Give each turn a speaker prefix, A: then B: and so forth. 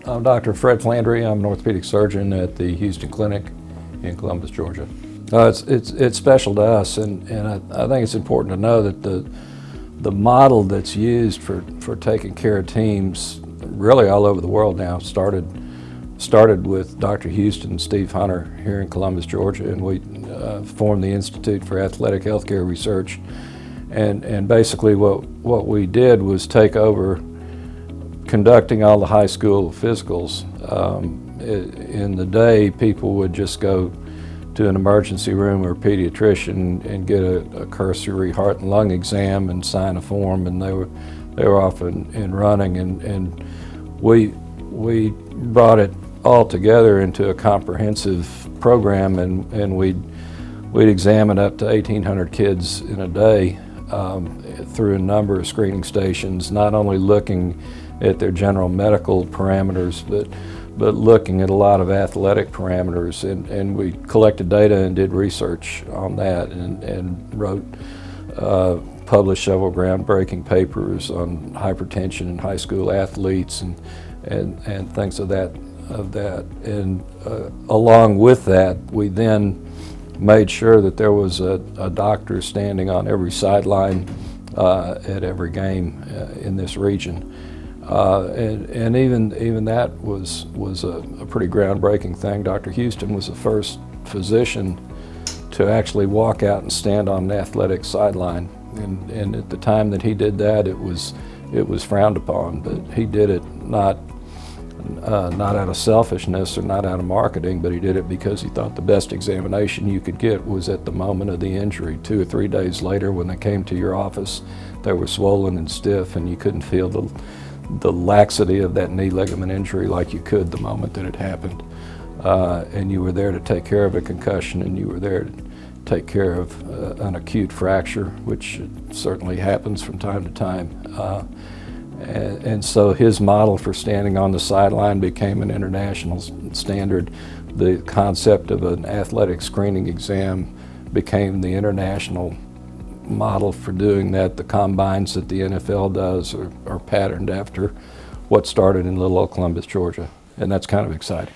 A: I'm Dr. Fred Flandry. I'm an orthopedic surgeon at the Hughston Clinic in Columbus, Georgia. It's special to us, and I think it's important to know that the model that's used for taking care of teams really all over the world now started with Dr. Hughston and Steve Hunter here in Columbus, Georgia, and we formed the Institute for Athletic Healthcare Research. And basically what we did was take over conducting all the high school physicals. In the day, people would just go to an emergency room or a pediatrician and get a cursory heart and lung exam and sign a form, and they were off and running. And we brought it all together into a comprehensive program, and we'd examine up to 1,800 kids in a day through a number of screening stations, not only looking at their general medical parameters, but looking at a lot of athletic parameters, and we collected data and did research on that, and wrote, published several groundbreaking papers on hypertension in high school athletes and things of that. And along with that, we then made sure that there was a doctor standing on every sideline at every game in this region. And even that was a pretty groundbreaking thing. Dr. Hughston was the first physician to actually walk out and stand on an athletic sideline. And at the time that he did that, it was frowned upon, but he did it not out of selfishness or not out of marketing, but he did it because he thought the best examination you could get was at the moment of the injury. 2 or 3 days later, when they came to your office, they were swollen and stiff, and you couldn't feel the laxity of that knee ligament injury like you could the moment that it happened. And you were there to take care of a concussion, and you were there to take care of an acute fracture, which certainly happens from time to time. And so his model for standing on the sideline became an international standard. The concept of an athletic screening exam became the international model for doing that. The combines that the NFL does are patterned after what started in little old Columbus, Georgia, and that's kind of exciting.